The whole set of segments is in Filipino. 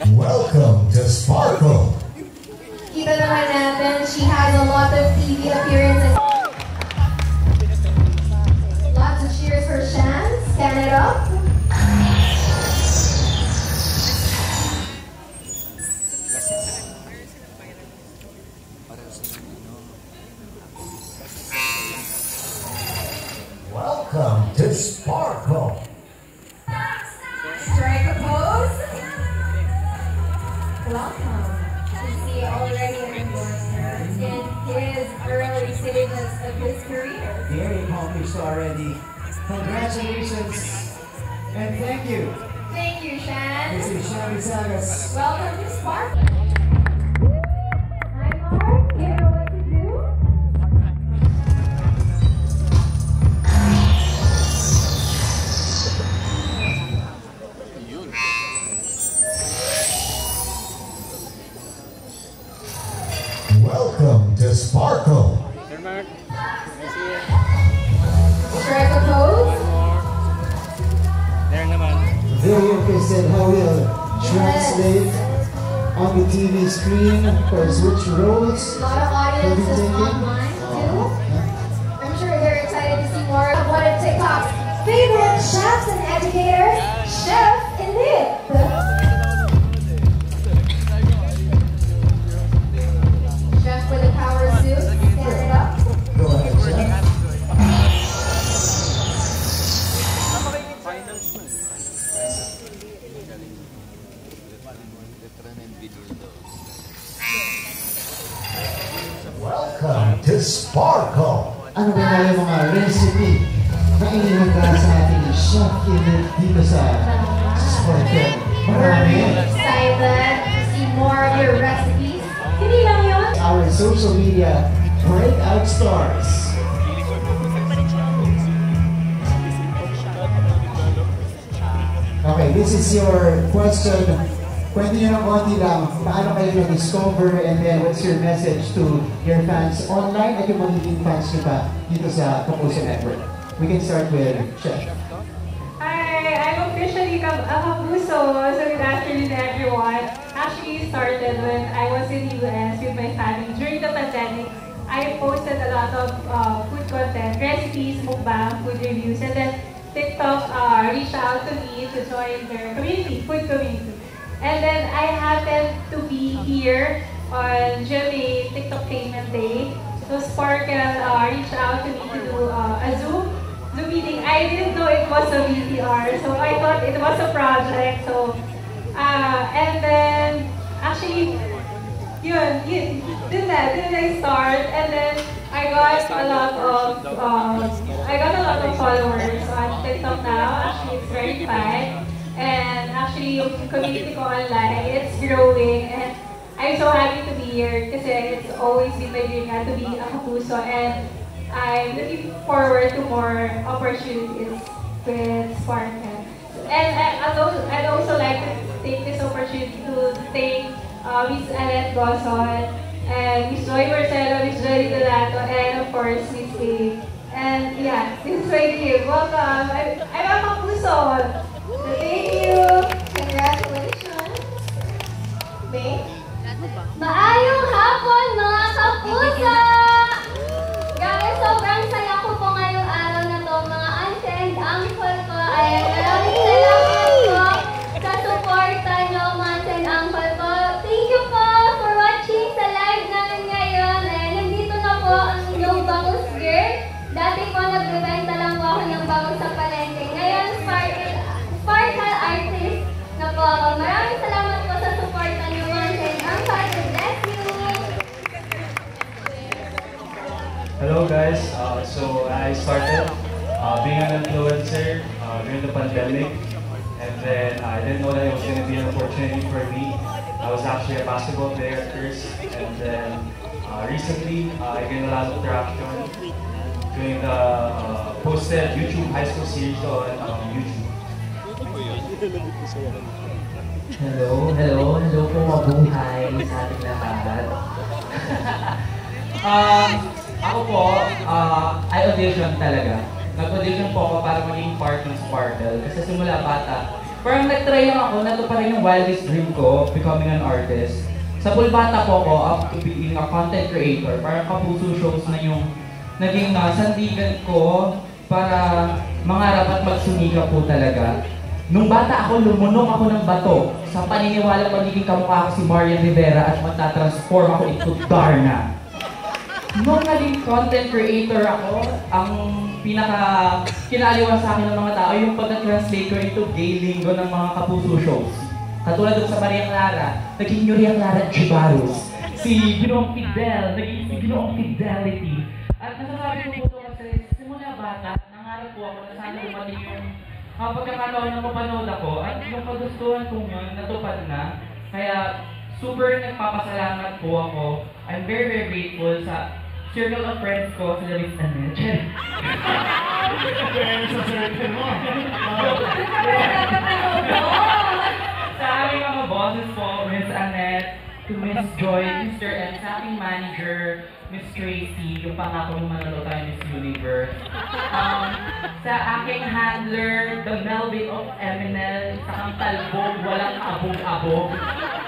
Welcome to Sparkle. Kita naman natin, she has a lot of TV appearances. Lots of cheers for Shan. Stand it up. Welcome to Sparkle. Strike a pose. Welcome. You see already an endorser in his early stages of his career. Very accomplished already. Congratulations and thank you. Thank you, Shan. This is Shan Visagas. Welcome to Sparkle. Hi, Mark. You know what to do? Welcome to Sparkle. Strike a pose. Very interested how will translate on the TV screen for switch roles. A lot of audiences online too. I'm sure they're excited to see more of one of TikTok's favorite chefs and educators, Chef Elite. Chef with a power suit, stand it up. Go ahead, Chef. Welcome to Sparkle. Ano ba tayo mga recipe na inihanda sa ating Chef Elite dito sa Sparkle? Marami. Excited to see more of your recipes. Hindi lang yun. Our social media breakout stars. Okay, this is your question. Kwento nyo ng konti lang, paano kayo na-discover and then what's your message to your fans online at yung magiging fans nyo pa dito sa Kapuso Network? We can start with Chef. Hi, I'm officially a Kapuso, so good afternoon everyone. Actually started when I was in the US with my family. During the pandemic, I posted a lot of food content, recipes, mukbang, food reviews, and then TikTok reached out to me to join their community, food community. And then I happened to be here on GMA TikTok Payment Day. So Sparkle reached out to me to do a Zoom meeting. I didn't know it was a VTR, so I thought it was a project. So and then actually, didn't I start? And then I got a lot of followers on TikTok now. Actually, it's very fun. And actually, yung community ko online, it's growing. And I'm so happy to be here kasi it's always been my dream to be a Kapuso. And I'm looking forward to more opportunities with Sparkle. And I'd also like to take this opportunity to thank Miss Annette Gozon, and Miss Joy Marcelo, Miss Joy Dolato, and of course, Miss A. And yeah, this is my dream. Welcome. I'm a Kapuso. Thank you! Congratulations! May? Maayong hapon mga kapuso! Guys, sobrang saya ko po ngayong araw na to. Mga auntie and uncle ko ay maraming salamat po sa suporta nyo, mga auntie and uncle ko. Thank you po for watching sa live namin ngayon. Nandito na po ang inyong bangus girl. Dati po nagbebenta lang po ako ng bangus sa palengke. Ngayon, Sparkle artist na po ako. Maraming salamat po sa suporta niyo, Auntie and Uncle. God bless you! Hello guys, so I started being an influencer during the pandemic, and then I didn't know that it was going to be an opportunity for me. I was actually a basketball player at first, and then recently I gained a lot of traction doing the posted YouTube high school series on YouTube. Hello po mabuhay sa ating lahat. Ako po, I audition talaga. nag-audition po ako para maging part ng Sparkle. Kasi simula bata, parang nag-try lang ako, nato pa rin yung wildest dream ko, becoming an artist. Sa pulbata po ako, up to being a content creator, parang Kapuso shows na yung naging sandigan ko para mangarap at magsumika po talaga. Nung bata ako, lumunok ako ng bato sa paniniwala magiging kamukha ko si Marian Rivera at magta-transform ako into Darna. Nung naging content creator ako, ang pinaka-kinaliwan sa akin ng mga tao yung pagka-translate ko into gay lingo ng mga Kapuso shows. Katulad doon sa Maria Clara, naging Maria Clara Chibaros. Si Ginoong Fidel, naging si Ginoong Fidelity. At nasasabi ko po ito kasi simula bata, nangarap po ako na sana dumating yung pagkakataon na mapanood ako at yung kagustuhan kong yun, natupad na. Kaya super nagpapasalamat po ako. I'm very, very grateful sa circle of friends ko, sila Miss Annette. Sa aming mga bosses po, Miss Annette, to Miss Joy, Mr. M, sa aking manager, Miss Tracy, yung pangako ng manalo tayo Miss Universe. Sa aking handler, the Melvin of Eminel, sa kang talbog, walang abog-abog.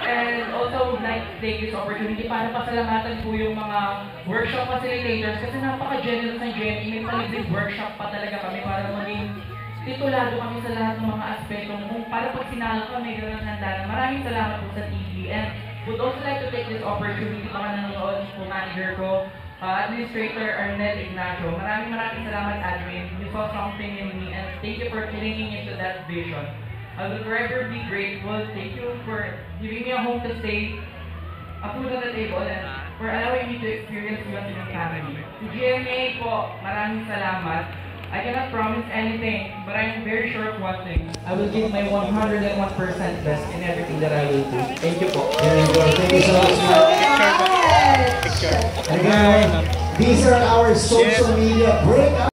And also, would like to take this opportunity para pasalamatan po yung mga workshop facilitators kasi napaka-generous ng Jenny. May palibreng workshop pa talaga kami para maging titulado kami sa lahat ng mga aspekto kung para pag sinalo ka may gano'n handa. Maraming salamat po sa TV and would also like to take this opportunity para nanonood po manager ko, Administrator Arnel Ignacio. Maraming salamat, Admin. You saw something in me and thank you for clinging into that vision. I will forever be grateful. Thank you for giving me a home to stay, a food on the table, and for allowing me to experience you as your family. To GMA po, maraming salamat. I cannot promise anything, but I am very sure of one thing. I will give my 101% best in everything that I will do. Thank you po. There you go. Thank you so much. Again, these are our social media breakouts.